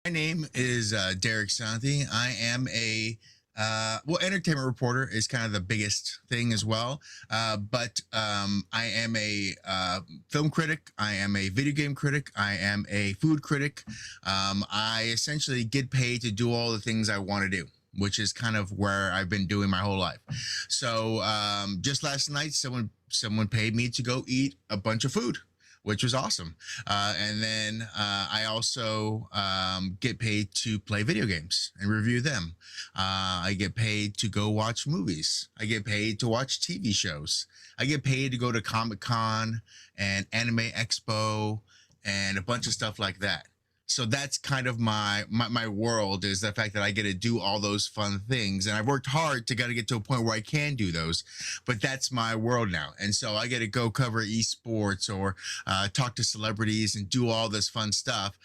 My name is Derek Sante. I am a well, entertainment reporter is kind of the biggest thing as well. But I am a film critic. I am a video game critic. I am a food critic. I essentially get paid to do all the things I want to do, which is kind of where I've been doing my whole life. So just last night, someone paid me to go eat a bunch of food, which was awesome. And then I also get paid to play video games and review them. I get paid to go watch movies. I get paid to watch TV shows. I get paid to go to Comic Con and Anime Expo and a bunch of stuff like that. So that's kind of my world, is the fact that I get to do all those fun things, and I've worked hard to get to a point where I can do those, but that's my world now. And so I get to go cover esports or talk to celebrities and do all this fun stuff.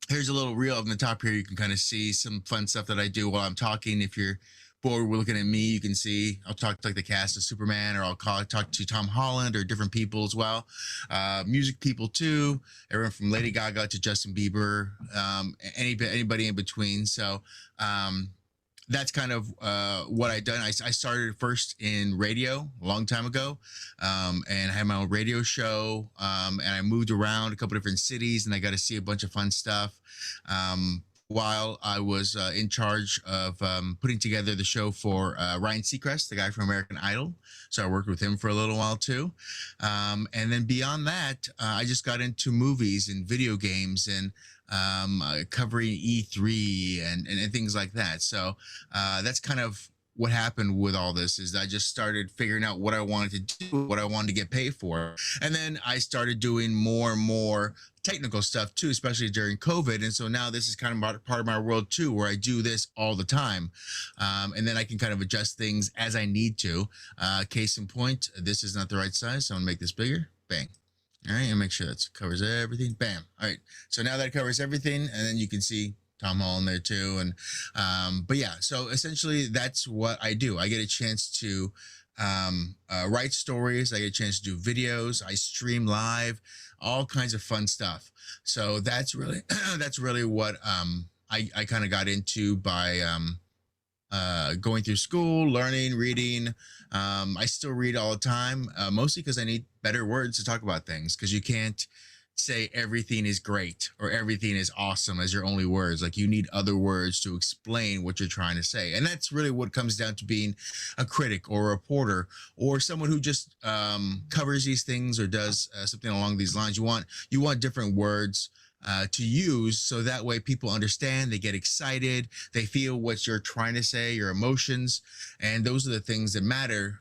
Here's a little reel on the top here. You can kind of see some fun stuff that I do while I'm talking. If you're bored, we're looking at me, you can see I'll talk to like the cast of Superman, or talk to Tom Holland or different people as well. Music people too, everyone from Lady Gaga to Justin Bieber, anybody in between. So that's kind of what I've done. I started first in radio a long time ago, and I had my own radio show, and I moved around a couple different cities, and I got to see a bunch of fun stuff. While I was in charge of putting together the show for Ryan Seacrest, the guy from American Idol. So I worked with him for a little while too. And then beyond that, I just got into movies and video games and covering E3 and things like that. So that's kind of what happened with all this. Is I just started figuring out what I wanted to do, what I wanted to get paid for. And then I started doing more and more technical stuff too, especially during COVID. And so now this is kind of part of my world too, where I do this all the time. And then I can kind of adjust things as I need to. Case in point, this is not the right size, so I'm gonna make this bigger. Bang. All right, and make sure that covers everything. Bam. All right, so now that covers everything, and then you can see Tom Holland there too. And but yeah, so essentially that's what I do. I get a chance to write stories. I get a chance to do videos. I stream live, all kinds of fun stuff. So that's really that's really what I kind of got into by going through school, learning, reading. I still read all the time, mostly because I need better words to talk about things, because you can't say everything is great or everything is awesome as your only words. Like, you need other words to explain what you're trying to say. And that's really what comes down to being a critic or a reporter or someone who just covers these things or does something along these lines. You want different words to use, so that way people understand, they get excited, they feel what you're trying to say, your emotions. And those are the things that matter,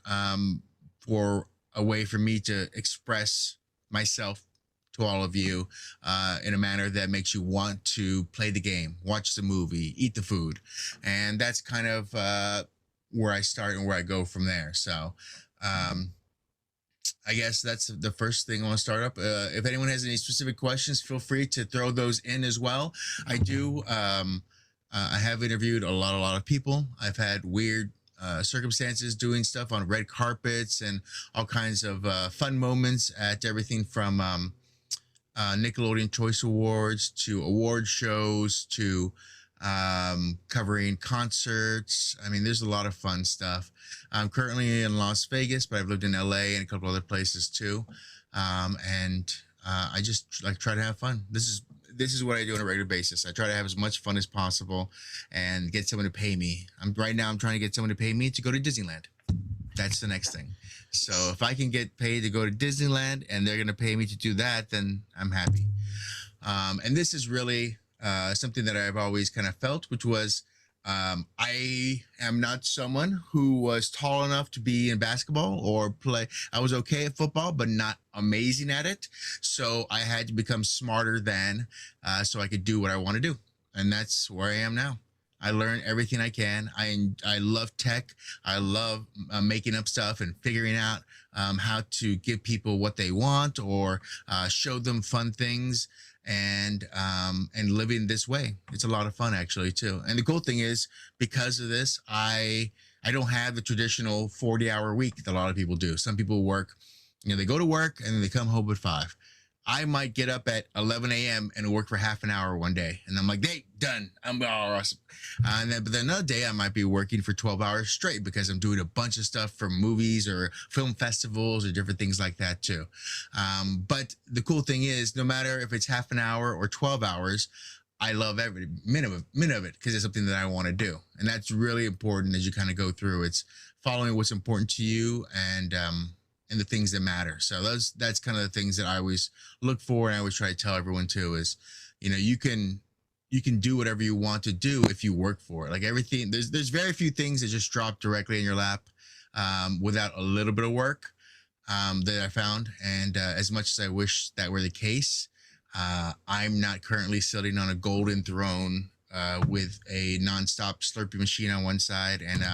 for a way for me to express myself to all of you in a manner that makes you want to play the game, watch the movie, eat the food. And that's kind of where I start and where I go from there. So I guess that's the first thing I want to start up. If anyone has any specific questions, feel free to throw those in as well. I do. I have interviewed a lot of people. I've had weird circumstances doing stuff on red carpets and all kinds of fun moments at everything from Nickelodeon Choice Awards to award shows to covering concerts. I mean, there's a lot of fun stuff. I'm currently in Las Vegas, but I've lived in LA and a couple other places too. And I just like try to have fun. This is what I do on a regular basis. I try to have as much fun as possible and get someone to pay me. Right now I'm trying to get someone to pay me to go to Disneyland. That's the next thing. So if I can get paid to go to Disneyland and they're going to pay me to do that, then I'm happy. And this is really something that I've always kind of felt, which was I am not someone who was tall enough to be in basketball or play. I was okay at football, but not amazing at it. So I had to become smarter than so I could do what I want to do. And that's where I am now. I learn everything I can. I love tech. I love making up stuff and figuring out how to give people what they want or show them fun things, and living this way. It's a lot of fun actually too. And the cool thing is, because of this, I don't have the traditional 40-hour week that a lot of people do. Some people work, they go to work and then they come home at 5. I might get up at 11 a.m. and work for half an hour one day. And I'm like, hey, done. I'm awesome. But then another day I might be working for 12 hours straight because I'm doing a bunch of stuff for movies or film festivals or different things like that too. But the cool thing is, no matter if it's half an hour or 12 hours, I love every minute of it because it's something that I want to do. And that's really important as you kind of go through. It's following what's important to you and the things that matter. So that's kind of the things that I always look for, and I always try to tell everyone too is, you can do whatever you want to do if you work for it. Like everything, there's very few things that just drop directly in your lap without a little bit of work that I found. And as much as I wish that were the case, I'm not currently sitting on a golden throne with a nonstop Slurpee machine on one side and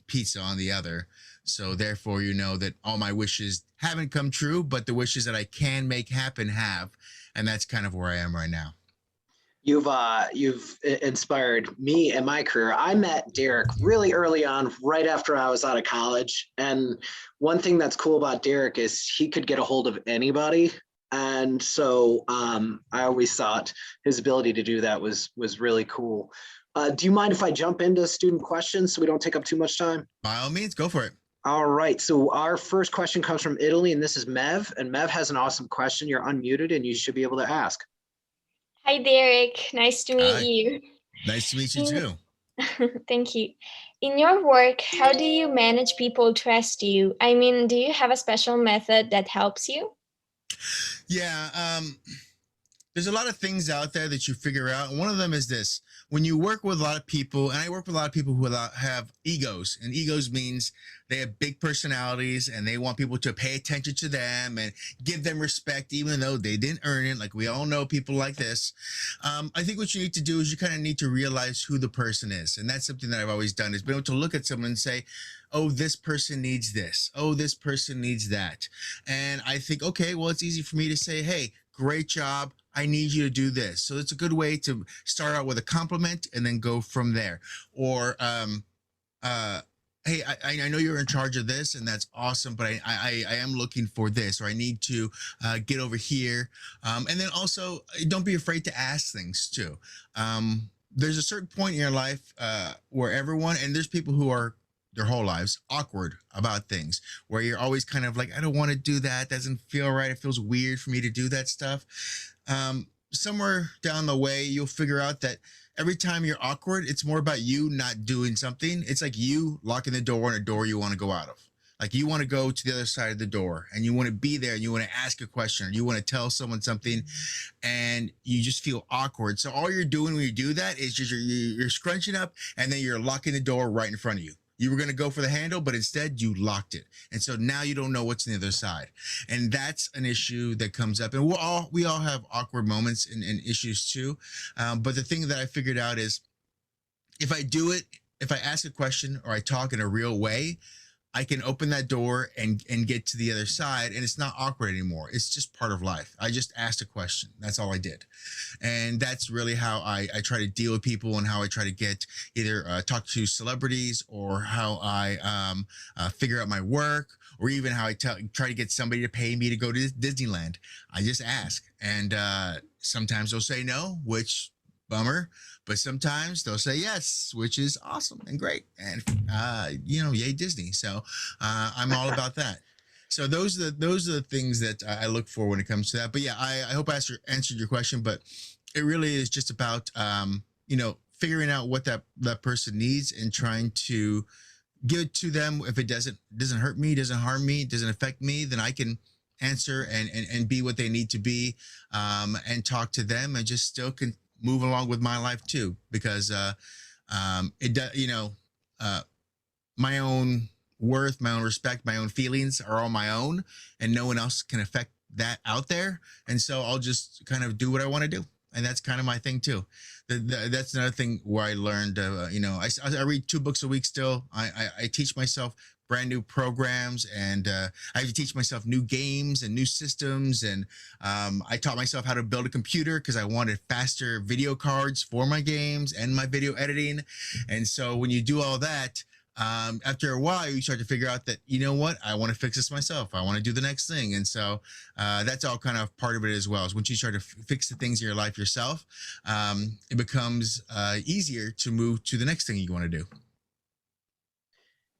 pizza on the other. So therefore, you know that all my wishes haven't come true, but the wishes that I can make happen have, and that's kind of where I am right now. You've inspired me in my career. I met Derek really early on, right after I was out of college. And one thing that's cool about Derek is he could get a hold of anybody. And so I always thought his ability to do that was really cool. Do you mind if I jump into student questions so we don't take up too much time? By all means, go for it. All right. So our first question comes from Italy, and this is Mev. And Mev has an awesome question. You're unmuted, and you should be able to ask. Hi, Derek. Nice to meet Hi. you. Nice to meet you too. Thank you. In your work, how do you manage people trust you? I mean, do you have a special method that helps you? Yeah, there's a lot of things out there that you figure out. One of them is this: when you work with a lot of people, and I work with a lot of people who have egos, and egos means they have big personalities and they want people to pay attention to them and give them respect, even though they didn't earn it. Like we all know people like this. I think what you need to do is you kind of need to realize who the person is. And that's something that I've always done, is been able to look at someone and say, oh, this person needs this. Oh, this person needs that. And I think, okay, well, it's easy for me to say, hey, great job. I need you to do this. So it's a good way to start out with a compliment and then go from there. Or, hey, I know you're in charge of this and that's awesome, but I am looking for this, or I need to get over here. And then also, don't be afraid to ask things too. There's a certain point in your life where everyone, and there's people who are their whole lives awkward about things, where you're always kind of like, I don't want to do that. Doesn't feel right. It feels weird for me to do that stuff. Somewhere down the way, you'll figure out that every time you're awkward, it's more about you not doing something. It's like you locking the door on a door you want to go out of. Like you want to go to the other side of the door and you want to be there and you want to ask a question or you want to tell someone something and you just feel awkward. So all you're doing when you do that is just you're scrunching up and then you're locking the door right in front of you. You were going to go for the handle, but instead you locked it. And so now you don't know what's on the other side. And that's an issue that comes up. And we all have awkward moments and issues too. But the thing that I figured out is if I ask a question or I talk in a real way, I can open that door and get to the other side, and it's not awkward anymore. It's just part of life. I just asked a question. That's all I did. And that's really how I try to deal with people and how I try to get either talk to celebrities or how I figure out my work or even how I try to get somebody to pay me to go to Disneyland. I just ask. And sometimes they'll say no, which bummer, but sometimes they'll say yes, which is awesome and great. And yay Disney. So I'm all about that. So those are the things that I look for when it comes to that. But yeah, I hope I answered your question, but it really is just about figuring out what that person needs and trying to give it to them. If it doesn't hurt me, doesn't harm me, doesn't affect me, then I can answer and be what they need to be, and talk to them and just still can move along with my life too, because it does, my own worth, my own respect, my own feelings are all my own, and no one else can affect that out there. And so I'll just kind of do what I want to do. And that's kind of my thing too. That's another thing where I learned, I read 2 books a week still. I teach myself brand new programs, and I have to teach myself new games and new systems. And I taught myself how to build a computer because I wanted faster video cards for my games and my video editing. And so when you do all that, After a while, you start to figure out that, you know what, I want to fix this myself. I want to do the next thing. And so that's all kind of part of it as well. Is once you start to fix the things in your life yourself, it becomes easier to move to the next thing you want to do.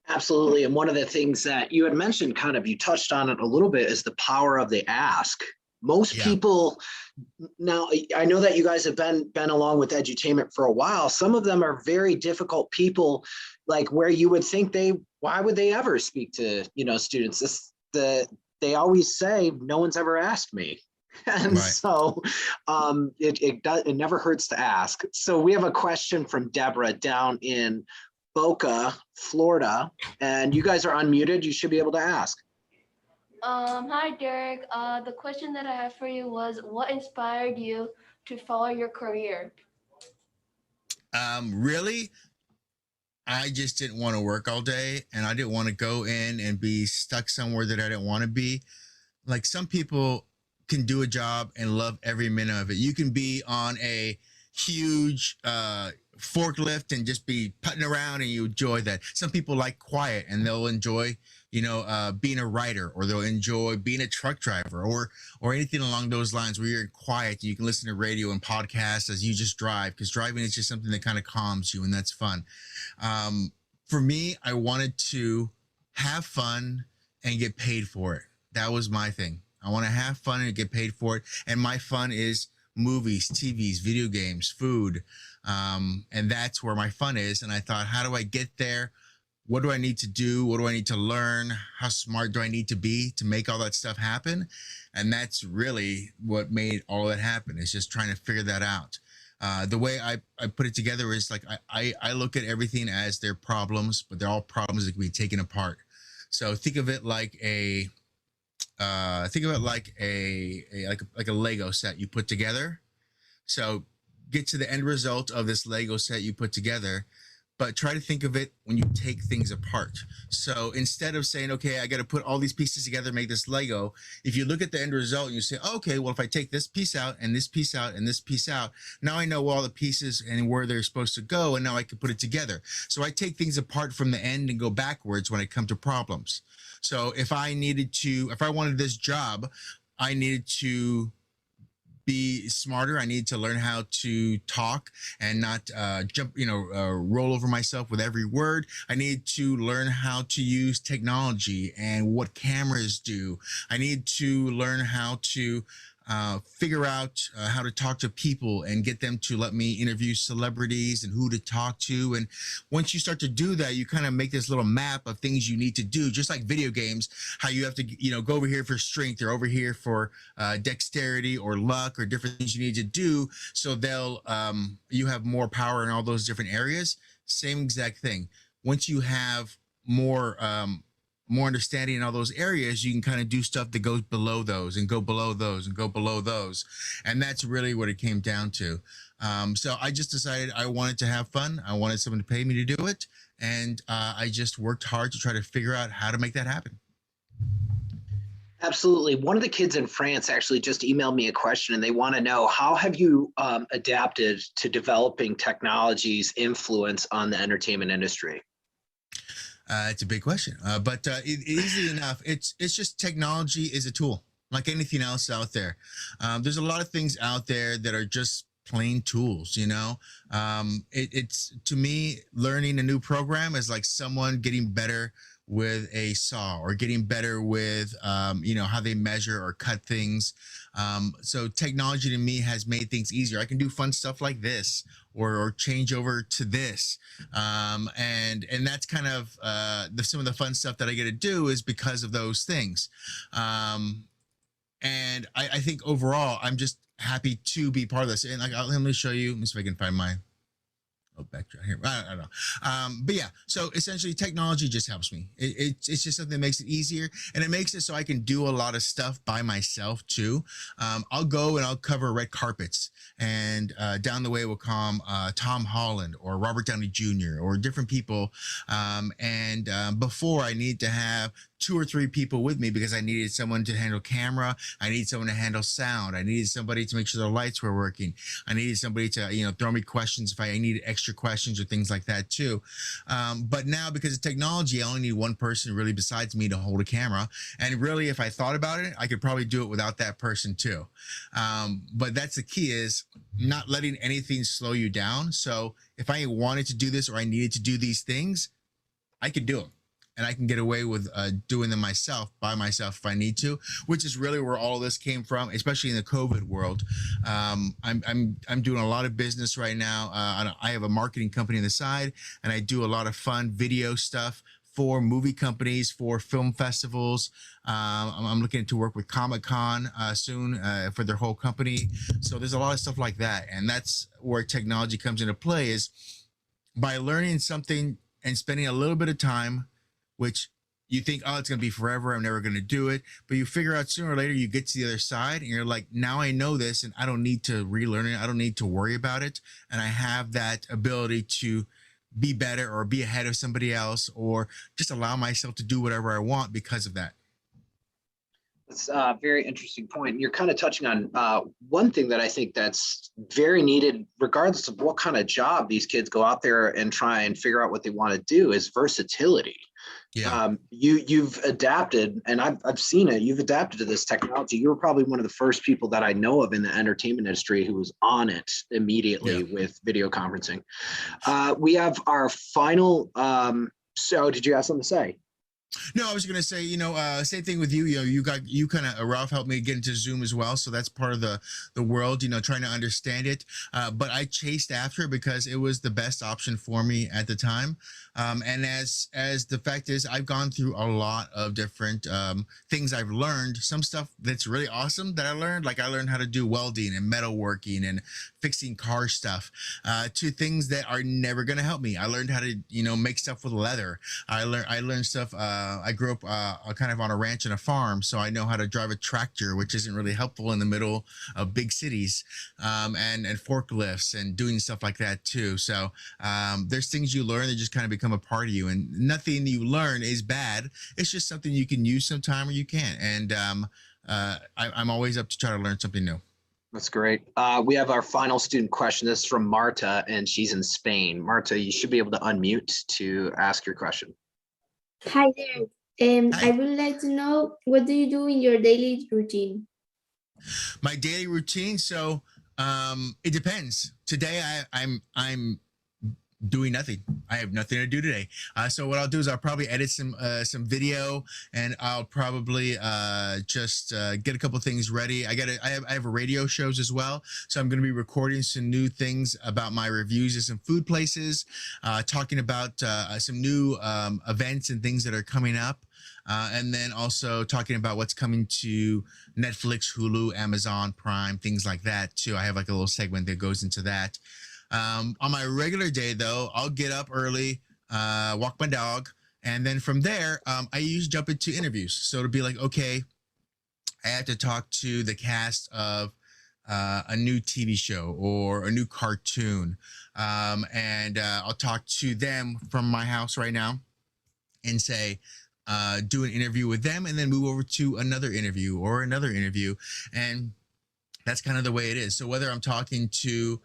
Absolutely. And one of the things that you had mentioned, kind of, you touched on it a little bit, is the power of the ask. Most Yeah. people now, I know that you guys have been along with edutainment for a while. Some of them are very difficult people, like where you would think why would they ever speak to, students? They always say, no one's ever asked me. And Right. so it never hurts to ask. So we have a question from Deborah down in Boca, Florida, and you guys are unmuted. You should be able to ask. Hi, Derek. The question that I have for you was, what inspired you to follow your career? Really, I just didn't want to work all day, and I didn't want to go in and be stuck somewhere that I didn't want to be. Like, some people can do a job and love every minute of it. You can be on a huge forklift and just be putting around and you enjoy that. Some people like quiet and they'll enjoy, being a writer, or they'll enjoy being a truck driver, or anything along those lines where you're quiet and you can listen to radio and podcasts as you just drive, because driving is just something that kind of calms you, and that's fun. For me, I wanted to have fun and get paid for it. That was my thing. I want to have fun and get paid for it. And my fun is movies, TVs, video games, food. And that's where my fun is. And I thought, how do I get there? What do I need to do? What do I need to learn? How smart do I need to be to make all that stuff happen? And that's really what made all that happen, is just trying to figure that out. The way I put it together is like, I look at everything as their problems, but they're all problems that can be taken apart. So think of it like a like a Lego set you put together. So get to the end result of this Lego set you put together, but try to think of it when you take things apart. So instead of saying, okay, I got to put all these pieces together, make this Lego, if you look at the end result and you say, okay, well, if I take this piece out and this piece out and this piece out, now I know all the pieces and where they're supposed to go, and now I can put it together. So I take things apart from the end and go backwards when I come to problems. So if I wanted this job, I needed to be smarter. I need to learn how to talk and not roll over myself with every word. I need to learn how to use technology and what cameras do. I need to learn how to figure out how to talk to people and get them to let me interview celebrities and who to talk to. And once you start to do that, you kind of make this little map of things you need to do, just like video games, how you have to, go over here for strength, or over here for dexterity or luck, or different things you need to do. So you have more power in all those different areas. Same exact thing. Once you have more understanding in all those areas, you can kind of do stuff that goes below those and go below those and go below those. And that's really what it came down to. So I just decided I wanted to have fun. I wanted someone to pay me to do it. And I just worked hard to try to figure out how to make that happen. Absolutely. One of the kids in France actually just emailed me a question, and they want to know, how have you adapted to developing technology's influence on the entertainment industry? It's a big question, but easily enough. It's just, technology is a tool like anything else out there. There's a lot of things out there that are just plain tools. It's, to me, learning a new program is like someone getting better with a saw, or getting better with how they measure or cut things. So technology to me has made things easier. I can do fun stuff like this, or change over to this, and that's kind of some of the fun stuff that I get to do is because of those things. And I think overall I'm just happy to be part of this. And let me show you. Let me see if I can find my backtrack here. I don't know. But yeah, so essentially technology just helps me. It's just something that makes it easier, and it makes it so I can do a lot of stuff by myself too. I'll go and I'll cover red carpets, and down the way will come Tom Holland or Robert Downey Jr. or different people. And before, I need to have 2 or 3 people with me because I needed someone to handle camera. I needed someone to handle sound. I needed somebody to make sure the lights were working. I needed somebody to, throw me questions if I needed extra questions or things like that too. But now, because of technology, I only need one person really besides me to hold a camera. And really, if I thought about it, I could probably do it without that person too. But that's the key, is not letting anything slow you down. So if I wanted to do this or I needed to do these things, I could do them. And I can get away with doing them by myself if I need to, which is really where all this came from, especially in the COVID world. I'm doing a lot of business right now. I have a marketing company on the side, and I do a lot of fun video stuff for movie companies, for film festivals. I'm looking to work with Comic-Con soon for their whole company. So there's a lot of stuff like that, and that's where technology comes into play. Is by learning something and spending a little bit of time, which you think, oh, it's going to be forever, I'm never going to do it. But you figure out sooner or later, you get to the other side and you're like, now I know this and I don't need to relearn it. I don't need to worry about it. And I have that ability to be better or be ahead of somebody else, or just allow myself to do whatever I want because of that. That's a very interesting point. And you're kind of touching on one thing that I think that's very needed, regardless of what kind of job these kids go out there and try and figure out what they want to do, is versatility. Yeah. You've adapted, and I've seen it. You've adapted to this technology. You were probably one of the first people that I know of in the entertainment industry who was on it immediately with video conferencing. We have our final. So, did you have something to say? No, I was going to say, same thing with you. You kind of, Ralph helped me get into Zoom as well. So that's part of the world, trying to understand it. But I chased after it because it was the best option for me at the time. And as the fact is, I've gone through a lot of different things I've learned. Some stuff that's really awesome that I learned, like I learned how to do welding and metalworking and fixing car stuff, to things that are never going to help me. I learned how to, make stuff with leather. I learned stuff. I grew up kind of on a ranch and a farm, so I know how to drive a tractor, which isn't really helpful in the middle of big cities, and forklifts and doing stuff like that too. So there's things you learn that just kind of become a part of you, and nothing you learn is bad. It's just something you can use sometime or you can't. And I'm always up to try to learn something new. That's great. We have our final student question. This is from Marta, and she's in Spain. Marta, you should be able to unmute to ask your question. Hi there. Hi. I would like to know, what do you do in your daily routine? My daily routine. So it depends. Today I'm doing nothing. I have nothing to do today. So what I'll do is I'll probably edit some video, and I'll probably just get a couple things ready. I have a radio shows as well, so I'm going to be recording some new things about my reviews of some food places, talking about some new events and things that are coming up. And then also talking about what's coming to Netflix, Hulu, Amazon Prime, things like that too. I have like a little segment that goes into that. On my regular day though, I'll get up early, walk my dog, and then from there, I usually jump into interviews. So it'll be like, okay, I have to talk to the cast of a new TV show or a new cartoon, and I'll talk to them from my house right now and say, do an interview with them, and then move over to another interview or another interview. And that's kind of the way it is. So whether I'm talking to,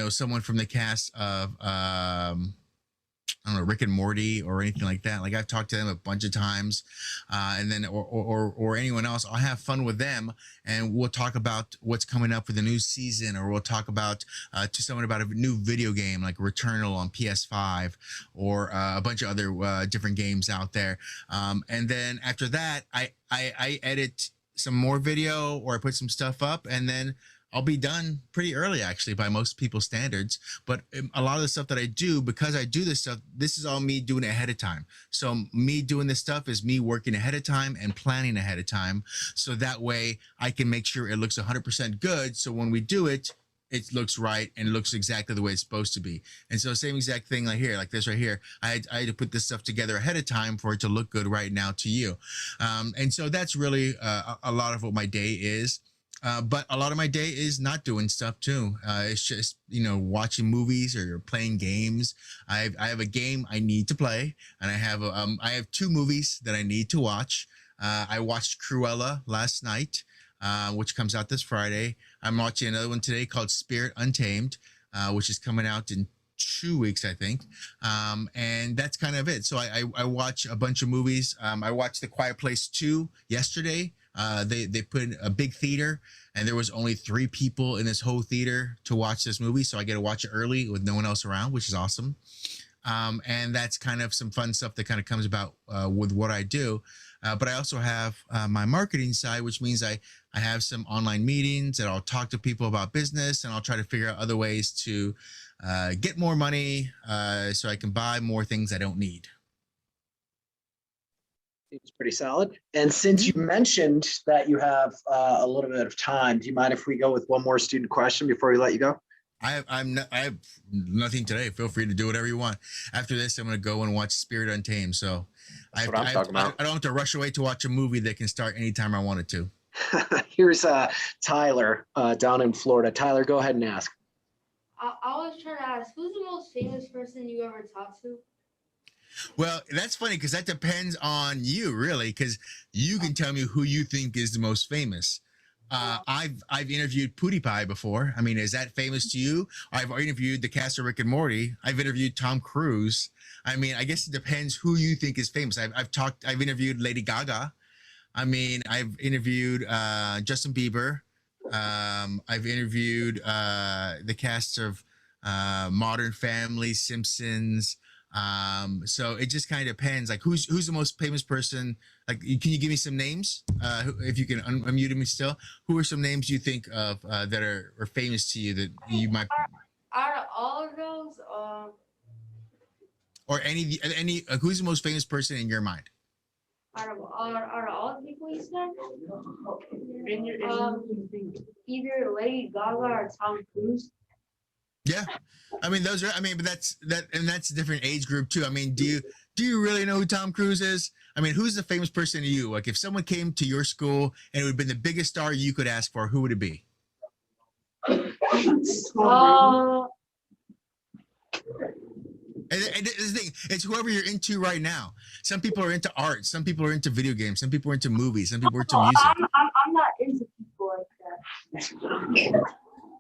someone from the cast of, I don't know, Rick and Morty or anything like that. Like I've talked to them a bunch of times, and then or anyone else. I'll have fun with them, and we'll talk about what's coming up for the new season, or we'll talk about to someone about a new video game like Returnal on PS5, or a bunch of other different games out there. And then after that, I edit some more video, or I put some stuff up, and then I'll be done pretty early, actually, by most people's standards. But a lot of the stuff that I do, because I do this stuff, this is all me doing it ahead of time. So me doing this stuff is me working ahead of time and planning ahead of time. So that way I can make sure it looks 100% good. So when we do it, it looks right and it looks exactly the way it's supposed to be. And so same exact thing like here, like this right here. I had to put this stuff together ahead of time for it to look good right now to you. And so that's really a lot of what my day is. But a lot of my day is not doing stuff too. It's just watching movies or playing games. I have a game I need to play, and I have two movies that I need to watch. I watched Cruella last night, which comes out this Friday. I'm watching another one today called Spirit Untamed, which is coming out in 2 weeks, I think. And that's kind of it. So I watch a bunch of movies. I watched The Quiet Place 2 yesterday. They put in a big theater, and there was only 3 people in this whole theater to watch this movie, so I get to watch it early with no one else around, which is awesome. And that's kind of some fun stuff that kind of comes about with what I do. But I also have my marketing side, which means I have some online meetings that I'll talk to people about business, and I'll try to figure out other ways to get more money so I can buy more things I don't need. Seems pretty solid. And since you mentioned that you have a little bit of time, do you mind if we go with one more student question before we let you go? I have nothing today. Feel free to do whatever you want. After this, I'm going to go and watch Spirit Untamed. So That's what I'm talking about. I don't have to rush away to watch a movie that can start anytime I wanted to. Here's Tyler down in Florida. Tyler, go ahead and ask. I was trying to ask, who's the most famous person you ever talked to? Well, that's funny because that depends on you, really, because you can tell me who you think is the most famous. I've interviewed PewDiePie before. I mean, is that famous to you? I've interviewed the cast of Rick and Morty. I've interviewed Tom Cruise. I mean, I guess it depends who you think is famous. I've interviewed Lady Gaga. I mean, I've interviewed Justin Bieber. I've interviewed the cast of Modern Family, Simpsons. So it just kind of depends. Like, who's the most famous person? Like, can you give me some names? If you can unmute me still. Who are some names you think of that are famous to you that you might? Out of all of those, Or any who's the most famous person in your mind? out of all the people you said, either Lady Gaga or Tom Cruise. Yeah, I mean those are. I mean, but that's a different age group too. I mean, do you really know who Tom Cruise is? I mean, who's the famous person to you? Like, if someone came to your school and it would have been the biggest star you could ask for, who would it be? And the thing, it's whoever you're into right now. Some people are into art. Some people are into video games. Some people are into movies. Some people are into music. I'm not into people like that.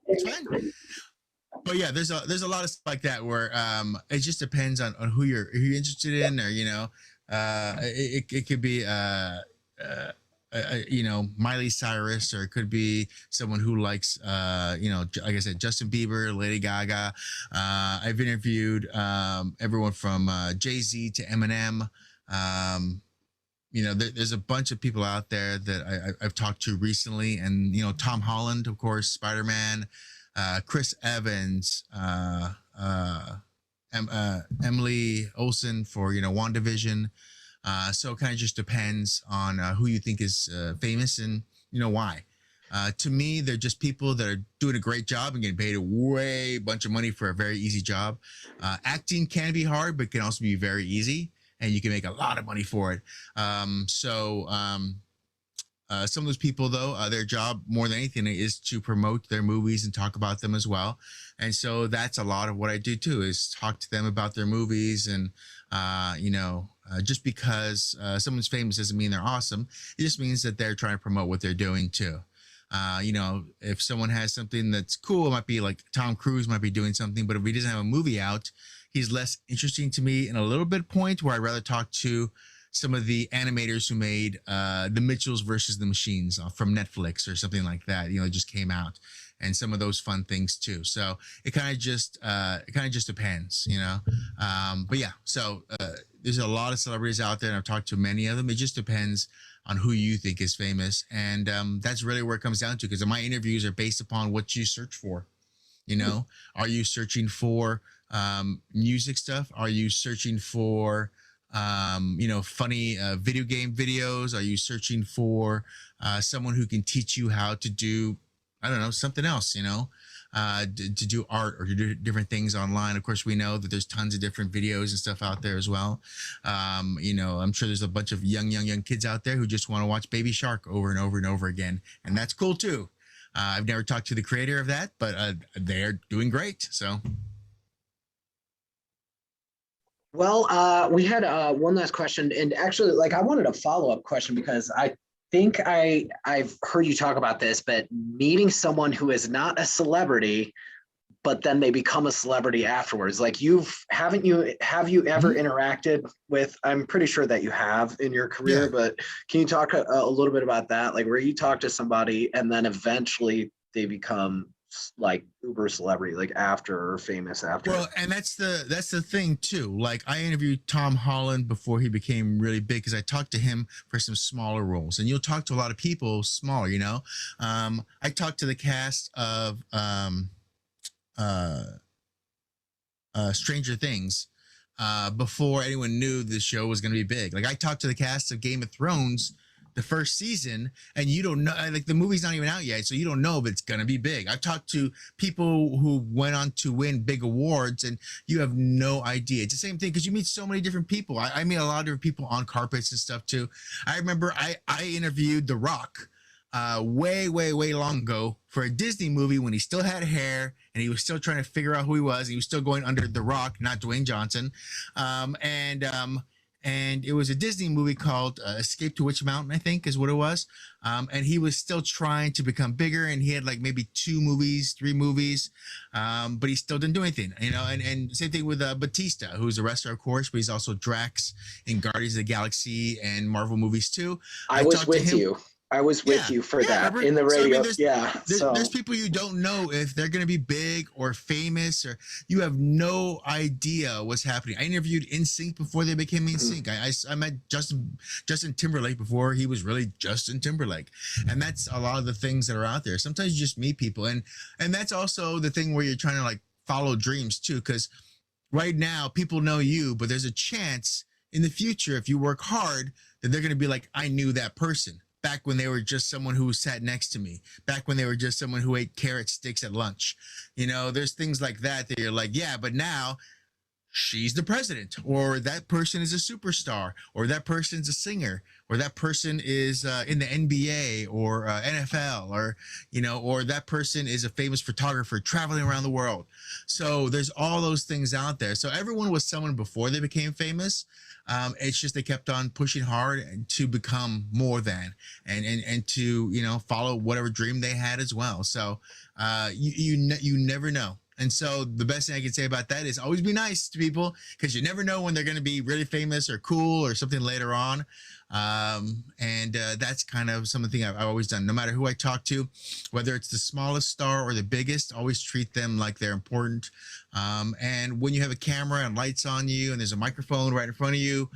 It's fine. But yeah, there's a lot of stuff like that where it just depends on who you're interested in, or it could be Miley Cyrus, or it could be someone who likes like I said, Justin Bieber, Lady Gaga. I've interviewed everyone from Jay-Z to Eminem. There's a bunch of people out there that I've talked to recently, and Tom Holland, of course, Spider-Man. Chris Evans, Emily Olsen for WandaVision. So it kind of just depends on who you think is famous and why. To me, they're just people that are doing a great job and getting paid a bunch of money for a very easy job. Acting can be hard, but can also be very easy, and you can make a lot of money for it. Some of those people, though, their job more than anything is to promote their movies and talk about them as well. And so that's a lot of what I do too, is talk to them about their movies. And just because someone's famous doesn't mean they're awesome. It just means that they're trying to promote what they're doing too. If someone has something that's cool, it might be like Tom Cruise might be doing something, but if he doesn't have a movie out, he's less interesting to me in a little bit point, where I'd rather talk to some of the animators who made the Mitchells versus the Machines from Netflix or something like that. It just came out, and some of those fun things too. So it kind of just depends, But yeah, so there's a lot of celebrities out there, and I've talked to many of them. It just depends on who you think is famous, and that's really where it comes down to. Because my interviews are based upon what you search for. Are you searching for music stuff? Are you searching for funny video game videos? Are you searching for someone who can teach you how to do, I don't know, something else, to do art or to do different things online? Of course, we know that there's tons of different videos and stuff out there as well. I'm sure there's a bunch of young kids out there who just want to watch Baby Shark over and over and over again, and that's cool too. I've never talked to the creator of that, but they're doing great. So Well, we had one last question, and actually, like, I wanted a follow-up question because I think I've heard you talk about this, but meeting someone who is not a celebrity, but then they become a celebrity afterwards. Like, have you ever interacted with? I'm pretty sure that you have in your career, yeah. but can you talk a little bit about that? Like, where you talk to somebody and then eventually they become like uber celebrity, like after or famous after. Well, and that's the thing too. Like I interviewed Tom Holland before he became really big because I talked to him for some smaller roles, and you'll talk to a lot of people smaller. I talked to the cast of uh, Stranger Things before anyone knew the show was going to be big. Like I talked to the cast of Game of Thrones the first season, and you don't know, like the movie's not even out yet, so you don't know if it's going to be big. I've talked to people who went on to win big awards, and you have no idea. It's the same thing because you meet so many different people. I meet a lot of different people on carpets and stuff too. I remember I interviewed The Rock way, way, way long ago for a Disney movie when he still had hair and he was still trying to figure out who he was. He was still going under The Rock, not Dwayne Johnson. And it was a Disney movie called Escape to Witch Mountain, I think is what it was. And he was still trying to become bigger, and he had like maybe 2 movies, 3 movies, but he still didn't do anything, and same thing with Batista, who's a wrestler, of course, but he's also Drax in Guardians of the Galaxy and Marvel movies too. I was talked to with him. you. I was with you for that Remember? in the So, I radio. mean, there's people you don't know if they're going to be big or famous, or you have no idea what's happening. I interviewed NSYNC before they became NSYNC. I met Justin Timberlake before he was really Justin Timberlake, and that's a lot of the things that are out there. Sometimes you just meet people, and that's also the thing where you're trying to like follow dreams too, because right now people know you, but there's a chance in the future if you work hard that they're going to be like, I knew that person back when they were just someone who sat next to me, back when they were just someone who ate carrot sticks at lunch. There's things like that you're like, yeah, but now she's the president, or that person is a superstar, or that person's a singer, or that person is in the NBA or NFL, or that person is a famous photographer traveling around the world. So there's all those things out there. So everyone was someone before they became famous. It's just they kept on pushing hard to become more than, and to follow whatever dream they had as well. So you never know. And so the best thing I can say about that is always be nice to people, because you never know when they're going to be really famous or cool or something later on. That's kind of something I've always done. No matter who I talk to, whether it's the smallest star or the biggest, always treat them like they're important. And when you have a camera and lights on you and there's a microphone right in front of you,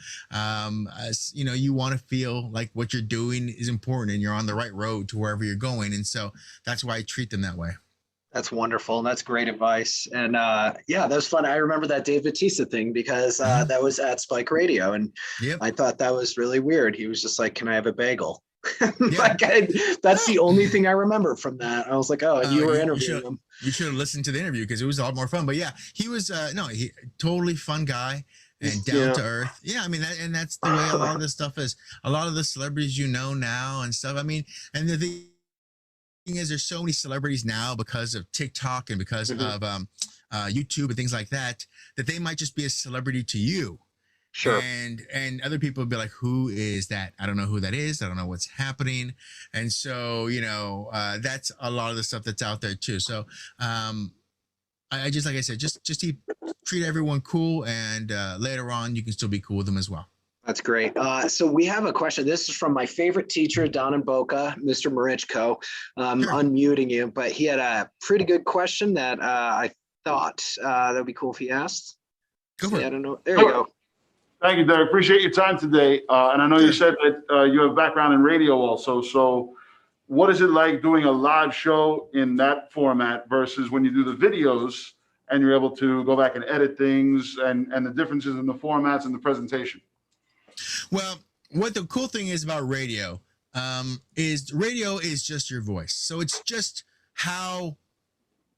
you want to feel like what you're doing is important and you're on the right road to wherever you're going. And so that's why I treat them that way. That's wonderful. And that's great advice. And yeah, that was fun. I remember that Dave Bautista thing because that was at Spike Radio. And Yep. I thought that was really weird. He was just like, can I have a bagel? Yeah. That's the only thing I remember from that. I was like, oh, and you were interviewing him. You should have listened to the interview because it was a lot more fun. But yeah, he was he totally fun guy and down to earth. Yeah, I mean that's the way a lot of this stuff is. A lot of the celebrities now and stuff. I mean, and the thing is, there's so many celebrities now because of TikTok and because of YouTube and things like that they might just be a celebrity to you. Sure. And other people would be like, who is that? I don't know who that is. I don't know what's happening. And so, that's a lot of the stuff that's out there too. So I just, like I said, just treat everyone cool, and later on you can still be cool with them as well. That's great. So we have a question. This is from my favorite teacher down in Boca, Mr. Marichko. Sure. Unmuting you, but he had a pretty good question that I thought that would be cool if he asked. Go for it. I don't know. There you go. Thank you, Derek. Appreciate your time today. And I know you said that you have background in radio also. So what is it like doing a live show in that format versus when you do the videos and you're able to go back and edit things, and the differences in the formats and the presentation? Well, what the cool thing is about radio is radio is just your voice. So it's just how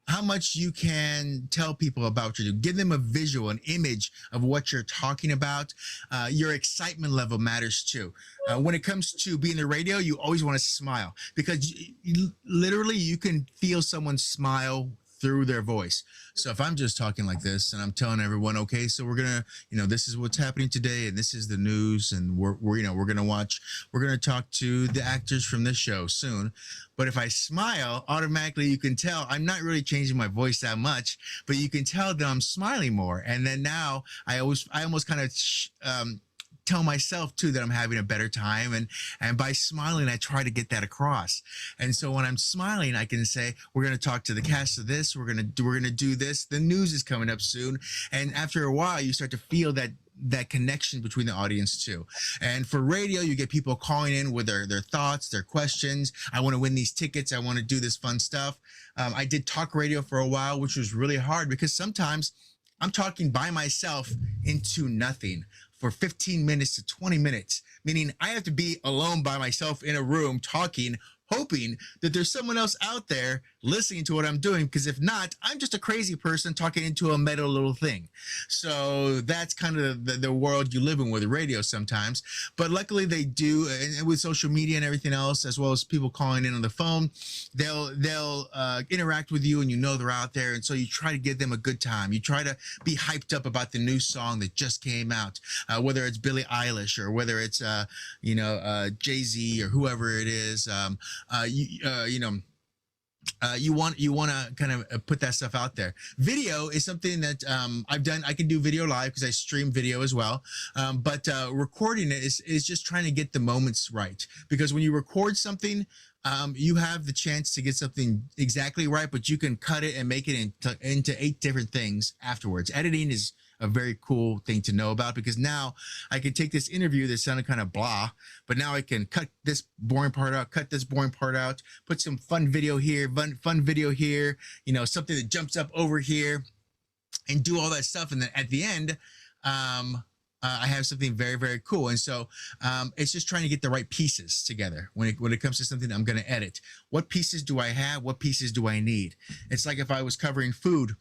how much you can tell people about what you do. Give them a visual, an image of what you're talking about. Your excitement level matters too. When it comes to being the radio, you always want to smile because literally you can feel someone smile through their voice. So if I'm just talking like this and I'm telling everyone, okay, so we're gonna, this is what's happening today, and this is the news, and we're gonna talk to the actors from this show soon. But if I smile, automatically you can tell I'm not really changing my voice that much, but you can tell that I'm smiling more. And then now I almost kind of tell myself too that I'm having a better time, and by smiling I try to get that across. And so when I'm smiling, I can say we're going to talk to the cast of this, we're going to do this, the news is coming up soon. And after a while you start to feel that connection between the audience too. And for radio, you get people calling in with their thoughts, their questions. I want to win these tickets, I want to do this fun stuff. I did talk radio for a while, which was really hard because sometimes I'm talking by myself into nothing for 15 minutes to 20 minutes, meaning I have to be alone by myself in a room talking, hoping that there's someone else out there listening to what I'm doing, because if not, I'm just a crazy person talking into a metal little thing. So that's kind of the world you live in with radio sometimes. But luckily they do, and with social media and everything else, as well as people calling in on the phone, they'll interact with you, and they're out there, and so you try to give them a good time. You try to be hyped up about the new song that just came out, whether it's Billie Eilish or whether it's Jay-Z or whoever it is. You want to kind of put that stuff out there. Video is something that I've done. I can do video live because I stream video as well. But recording it is just trying to get the moments right, because when you record something, you have the chance to get something exactly right, but you can cut it and make it into 8 different things afterwards. Editing is a very cool thing to know about, because now I can take this interview that sounded kind of blah, but now I can cut this boring part out, cut this boring part out, put some fun video here, fun video here, something that jumps up over here, and do all that stuff. And then at the end, I have something very, very cool. And so it's just trying to get the right pieces together when it comes to something I'm going to edit. What pieces do I have? What pieces do I need? It's like if I was covering food,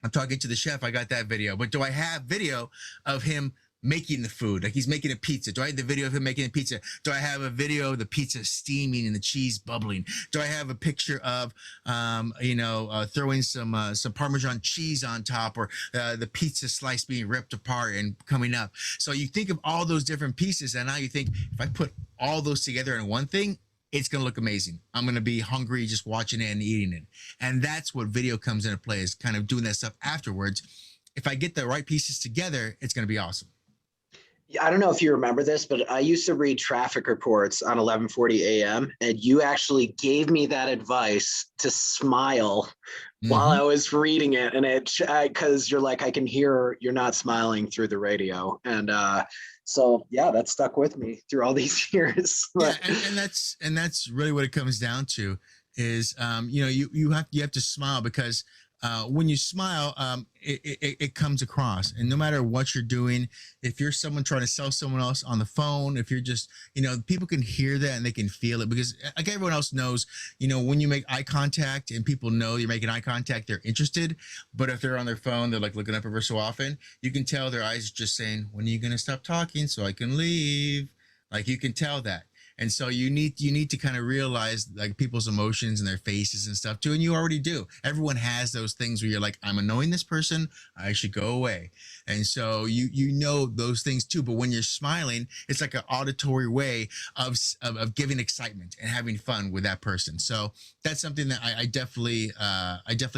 I'm talking to the chef, I got that video, but do I have video of him making the food? Like he's making a pizza. Do I have the video of him making a pizza? Do I have a video of the pizza steaming and the cheese bubbling? Do I have a picture of, throwing some Parmesan cheese on top, or the pizza slice being ripped apart and coming up? So you think of all those different pieces, and now you think, if I put all those together in one thing, it's going to look amazing. I'm going to be hungry just watching it and eating it. And that's what video comes into play, is kind of doing that stuff afterwards. If I get the right pieces together, it's going to be awesome. I don't know if you remember this, but I used to read traffic reports on 11:40 a.m. and you actually gave me that advice to smile while I was reading it. And because you're like, I can hear you're not smiling through the radio. And so, yeah, that stuck with me through all these years. Yeah, and that's really what it comes down to is, you have to smile, because when you smile, it comes across. And no matter what you're doing, if you're someone trying to sell someone else on the phone, if you're just, people can hear that and they can feel it, because like everyone else knows, when you make eye contact and people know you're making eye contact, they're interested. But if they're on their phone, they're like looking up ever so often, you can tell their eyes just saying, when are you going to stop talking so I can leave? Like, you can tell that. And so you need to kind of realize like people's emotions and their faces and stuff too. And you already do. Everyone has those things where you're like, I'm annoying this person, I should go away. And so you know those things too. But when you're smiling, it's like an auditory way of giving excitement and having fun with that person. So that's something that I definitely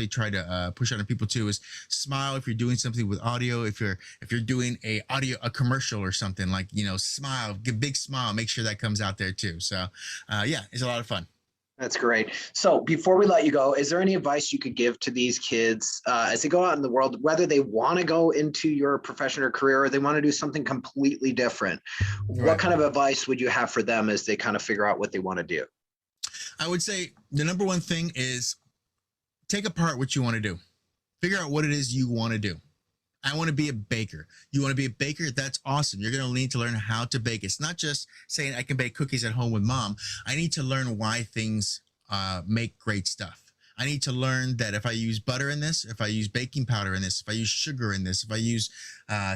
try to push on people too, is smile if you're doing something with audio. If you're doing a commercial or something, like, smile, give a big smile, make sure that comes out there too. So yeah, it's a lot of fun. That's great. So before we let you go, is there any advice you could give to these kids as they go out in the world, whether they want to go into your profession or career, or they want to do something completely different? Right. What kind of advice would you have for them as they kind of figure out what they want to do? I would say the number one thing is take apart what you want to do. Figure out what it is you want to do. I want to be a baker. You want to be a baker? That's awesome. You're going to need to learn how to bake. It's not just saying I can bake cookies at home with mom. I need to learn why things make great stuff. I need to learn that if I use butter in this, if I use baking powder in this, if I use sugar in this, if I use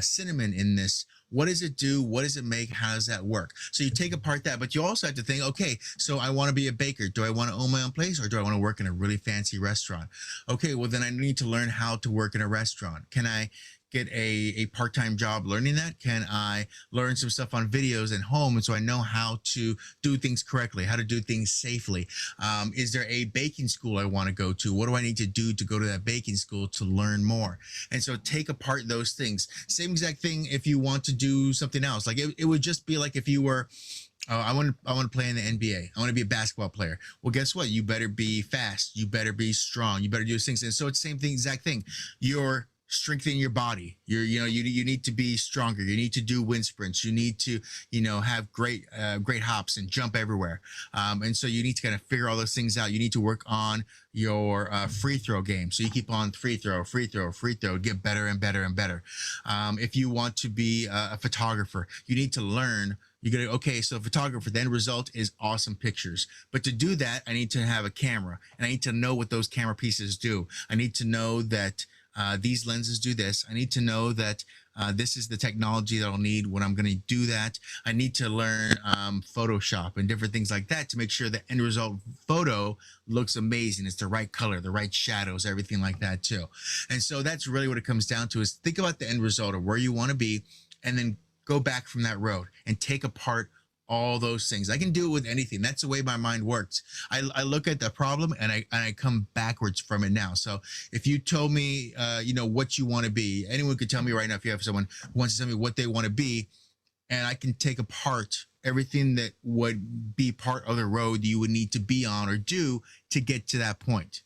cinnamon in this, what does it do? What does it make? How does that work? So you take apart that, but you also have to think, okay, so I want to be a baker. Do I want to own my own place, or do I want to work in a really fancy restaurant? Okay, well, then I need to learn how to work in a restaurant. Can I get a part-time job learning that? Can I learn some stuff on videos at home, and so I know how to do things correctly, how to do things safely? Is there a baking school I want to go to? What do I need to do to go to that baking school to learn more? And so take apart those things. Same exact thing if you want to do something else. Like it would just be like if you were, I want to play in the NBA. I want to be a basketball player. Well, guess what? You better be fast. You better be strong. You better do those things. And so it's the same thing, exact thing. You're strengthening your body. You need to be stronger. You need to do wind sprints. You need to, have great hops and jump everywhere. And so you need to kind of figure all those things out. You need to work on your free throw game. So you keep on free throw, get better and better and better. If you want to be a photographer, you need to learn. Okay, so photographer, the end result is awesome pictures. But to do that, I need to have a camera, and I need to know what those camera pieces do. I need to know that these lenses do this. I need to know that this is the technology that I'll need when I'm going to do that. I need to learn Photoshop and different things like that to make sure the end result photo looks amazing. It's the right color, the right shadows, everything like that too. And so that's really what it comes down to, is think about the end result of where you want to be, and then go back from that road and take apart all those things. I can do it with anything. That's the way my mind works. I look at the problem and I come backwards from it now. So if you told me, what you want to be, anyone could tell me right now, if you have someone who wants to tell me what they want to be, and I can take apart everything that would be part of the road you would need to be on or do to get to that point.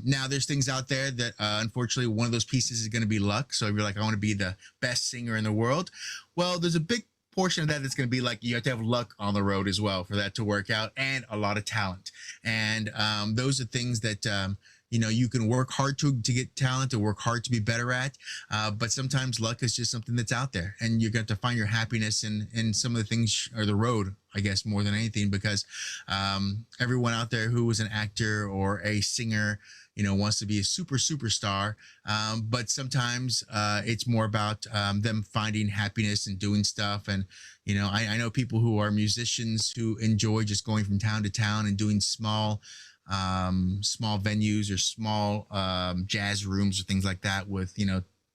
Now there's things out there that, unfortunately, one of those pieces is going to be luck. So if you're like, I want to be the best singer in the world, well, there's a big portion of that that's going to be like, you have to have luck on the road as well for that to work out, and a lot of talent. And those are things that you can work hard to get talent, to work hard to be better at, but sometimes luck is just something that's out there, and you're going to find your happiness in some of the things, or the road, I guess, more than anything, because everyone out there who is an actor or a singer wants to be a superstar, but sometimes it's more about them finding happiness and doing stuff. And I know people who are musicians who enjoy just going from town to town and doing small venues or small jazz rooms or things like that with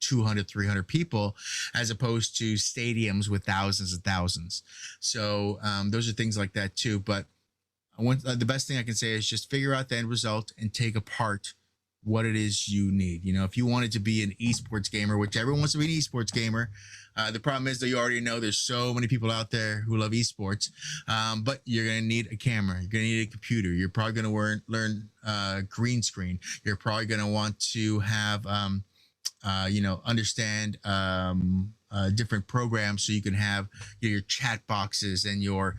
200, 300 people, as opposed to stadiums with thousands and thousands. So those are things like that too. But the best thing I can say is just figure out the end result and take apart what it is you need. If you wanted to be an esports gamer, which everyone wants to be an esports gamer, the problem is that you already know there's so many people out there who love esports, but you're going to need a camera. You're going to need a computer. You're probably going to learn green screen. You're probably going to want to have, understand different programs, so you can have your chat boxes and your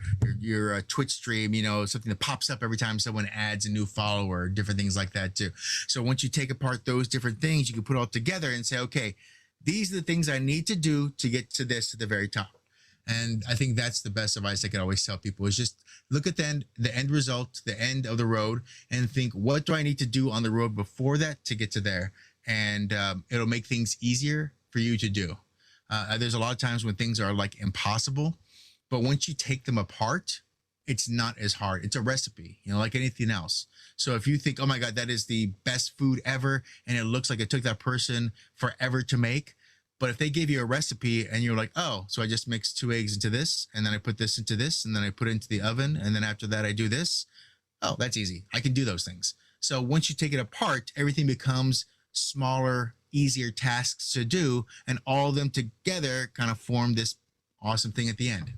Twitch stream, something that pops up every time someone adds a new follower, different things like that too. So once you take apart those different things, you can put it all together and say, okay, these are the things I need to do to get to this at the very top. And I think that's the best advice I can always tell people, is just look at the end result, the end of the road, and think, what do I need to do on the road before that to get to there? And it'll make things easier for you to do. There's a lot of times when things are like impossible, but once you take them apart, it's not as hard. It's a recipe, like anything else. So if you think, oh my God, that is the best food ever, and it looks like it took that person forever to make, but if they gave you a recipe and you're like, oh, so I just mix 2 eggs into this, and then I put this into this, and then I put it into the oven, and then after that I do this. Oh, that's easy. I can do those things. So once you take it apart, everything becomes smaller, easier tasks to do, and all of them together kind of form this awesome thing at the end.